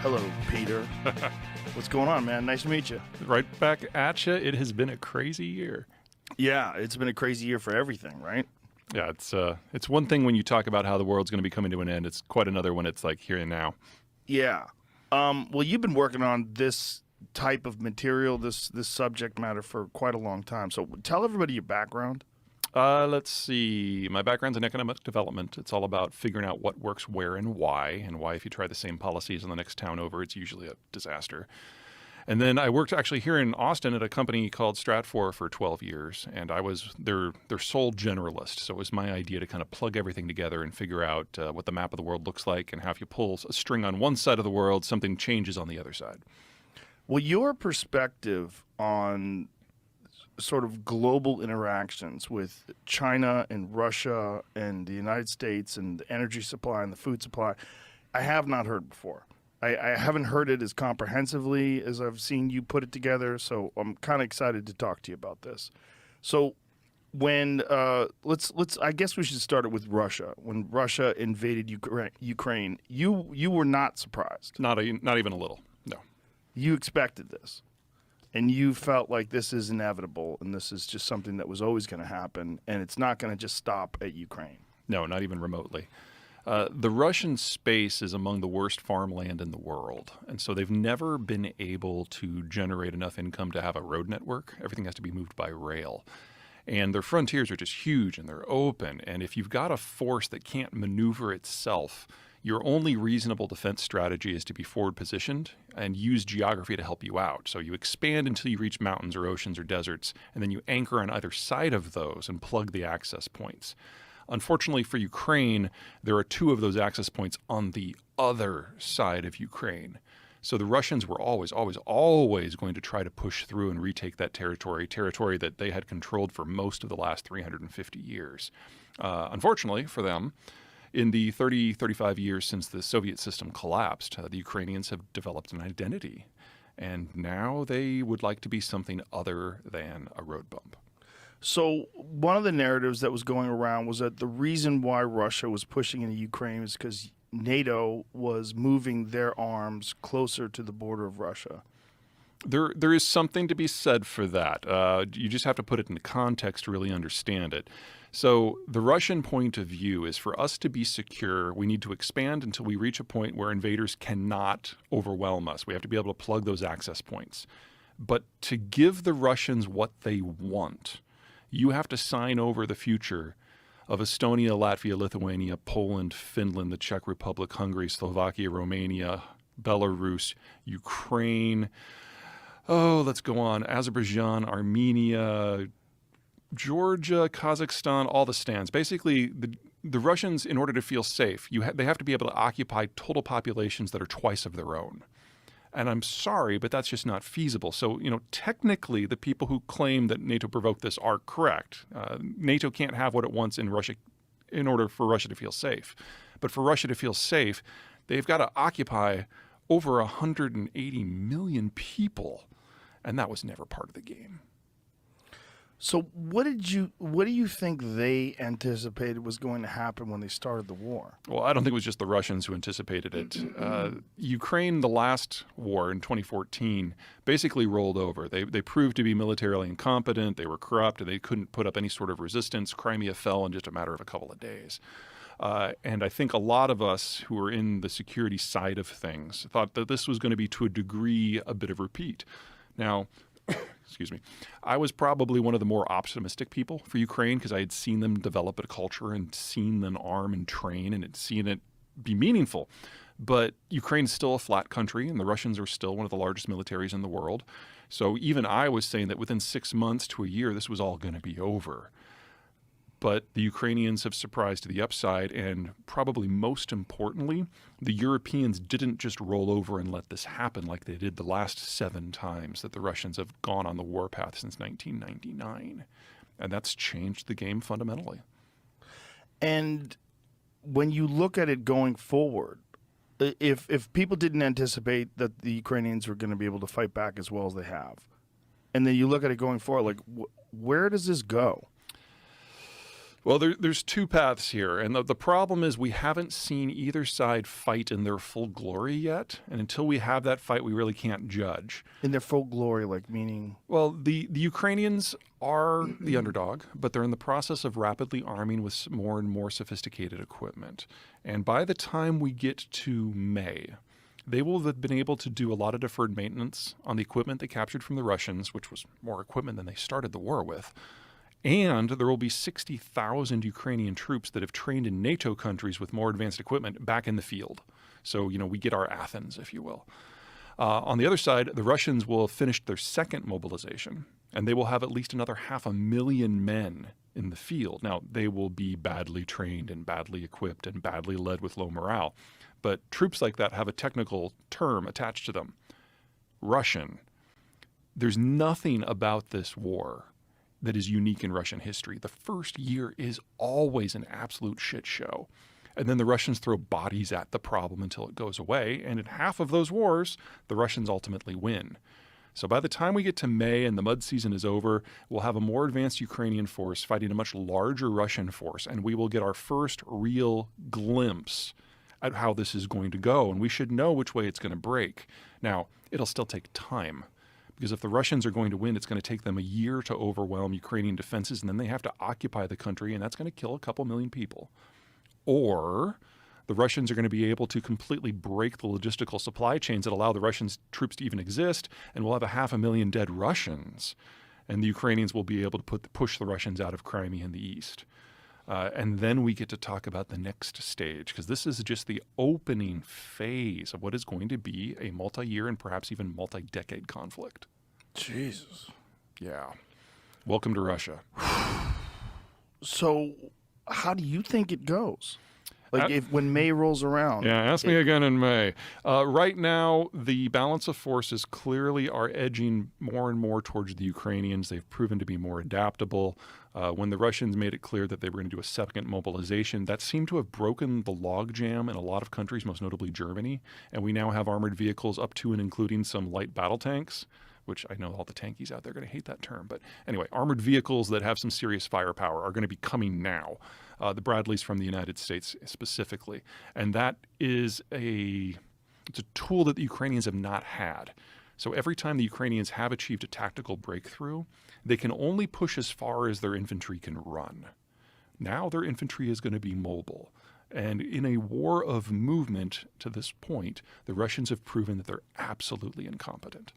Hello, Peter. What's going on, man? Nice to meet you. Right back at you. It has been a crazy year. Yeah, it's been a crazy year for everything, right? Yeah, it's one thing when you talk about how the world's going to be coming to an end. It's quite another when it's like here and now. Yeah. Well, you've been working on this type of material, this subject matter for quite a long time. So tell everybody your background. Let's see. My background's in economic development. It's all about figuring out what works where and why if you try the same policies in the next town over, it's usually a disaster. And then I worked actually here in Austin at a company called Stratfor for 12 years, and I was their sole generalist. So it was my idea to kind of plug everything together and figure out what the map of the world looks like and how if you pull a string on one side of the world, something changes on the other side. Well, your perspective on sort of global interactions with China and Russia and the United States and the energy supply and the food supply, I have not heard before. I haven't heard it as comprehensively as I've seen you put it together, so I'm kind of excited to talk to you about this. So when let's I guess we should start it with Russia. When Russia invaded Ukraine, you were not surprised. Not even a little. No. You expected this. And you felt like this is inevitable and this is just something that was always going to happen and it's not going to just stop at Ukraine. No, not even remotely. The Russian space is among the worst farmland in the world. And so they've never been able to generate enough income to have a road network. Everything has to be moved by rail. And their frontiers are just huge and they're open. And if you've got a force that can't maneuver itself, your only reasonable defense strategy is to be forward positioned and use geography to help you out. So you expand until you reach mountains or oceans or deserts, and then you anchor on either side of those and plug the access points. Unfortunately for Ukraine, there are two of those access points on the other side of Ukraine. So the Russians were always going to try to push through and retake that territory that they had controlled for most of the last 350 years. Unfortunately for them, in the 35 years since the Soviet system collapsed, the Ukrainians have developed an identity. And now they would like to be something other than a road bump. So one of the narratives that was going around was that the reason why Russia was pushing into Ukraine is because NATO was moving their arms closer to the border of Russia. There is something to be said for that. You just have to put it into context to really understand it. So the Russian point of view is for us to be secure, we need to expand until we reach a point where invaders cannot overwhelm us. We have to be able to plug those access points. But to give the Russians what they want, you have to sign over the future of Estonia, Latvia, Lithuania, Poland, Finland, the Czech Republic, Hungary, Slovakia, Romania, Belarus, Ukraine. Oh, let's go on. Azerbaijan, Armenia, Georgia, Kazakhstan, all the stands. Basically, the Russians, in order to feel safe, they have to be able to occupy total populations that are twice of their own. And I'm sorry, but that's just not feasible. So, technically, the people who claim that NATO provoked this are correct. NATO can't have what it wants in Russia in order for Russia to feel safe. But for Russia to feel safe, they've got to occupy over 180 million people. And that was never part of the game. So what do you think they anticipated was going to happen when they started the war? Well, I don't think it was just the Russians who anticipated it. Ukraine, the last war in 2014, basically rolled over. They proved to be militarily incompetent. They were corrupt, and they couldn't put up any sort of resistance. Crimea fell in just a matter of a couple of days. And I think a lot of us who are in the security side of things thought that this was going to be, to a degree, a bit of repeat. Now, excuse me, I was probably one of the more optimistic people for Ukraine because I had seen them develop a culture and seen them arm and train and had seen it be meaningful. But Ukraine is still a flat country, and the Russians are still one of the largest militaries in the world. So even I was saying that within 6 months to a year, this was all going to be over. But the Ukrainians have surprised to the upside, and probably most importantly, the Europeans didn't just roll over and let this happen like they did the last 7 times that the Russians have gone on the warpath since 1999. And that's changed the game fundamentally. And when you look at it going forward, if people didn't anticipate that the Ukrainians were going to be able to fight back as well as they have, and then you look at it going forward, like where does this go? Well, there's two paths here. And the problem is we haven't seen either side fight in their full glory yet. And until we have that fight, we really can't judge. In their full glory, like meaning? Well, the Ukrainians are the underdog, but they're in the process of rapidly arming with more and more sophisticated equipment. And by the time we get to May, they will have been able to do a lot of deferred maintenance on the equipment they captured from the Russians, which was more equipment than they started the war with. And there will be 60,000 Ukrainian troops that have trained in NATO countries with more advanced equipment back in the field. So, we get our Athens, if you will. On the other side, the Russians will have finished their second mobilization, and they will have at least another 500,000 men in the field. Now, they will be badly trained and badly equipped and badly led with low morale. But troops like that have a technical term attached to them. Russian. There's nothing about this war that is unique in Russian history. The first year is always an absolute shit show. And then the Russians throw bodies at the problem until it goes away. And in half of those wars, the Russians ultimately win. So by the time we get to May and the mud season is over, we'll have a more advanced Ukrainian force fighting a much larger Russian force. And we will get our first real glimpse at how this is going to go. And we should know which way it's going to break. Now, it'll still take time. Because if the Russians are going to win, it's going to take them a year to overwhelm Ukrainian defenses, and then they have to occupy the country, and that's going to kill a couple million people. Or the Russians are going to be able to completely break the logistical supply chains that allow the Russian troops to even exist, and we'll have 500,000 dead Russians, and the Ukrainians will be able to push the Russians out of Crimea in the east. And then we get to talk about the next stage, because this is just the opening phase of what is going to be a multi-year and perhaps even multi-decade conflict. Jesus. Yeah. Welcome to Russia. So how do you think it goes? Like when May rolls around. Yeah, ask me again in May. Right now, the balance of forces clearly are edging more and more towards the Ukrainians. They've proven to be more adaptable. When the Russians made it clear that they were going to do a second mobilization, that seemed to have broken the logjam in a lot of countries, most notably Germany. And we now have armored vehicles up to and including some light battle tanks, which I know all the tankies out there are going to hate that term. But anyway, armored vehicles that have some serious firepower are going to be coming now. The Bradleys from the United States specifically. And that is it's a tool that the Ukrainians have not had. So every time the Ukrainians have achieved a tactical breakthrough, they can only push as far as their infantry can run. Now their infantry is going to be mobile. And in a war of movement to this point, the Russians have proven that they're absolutely incompetent.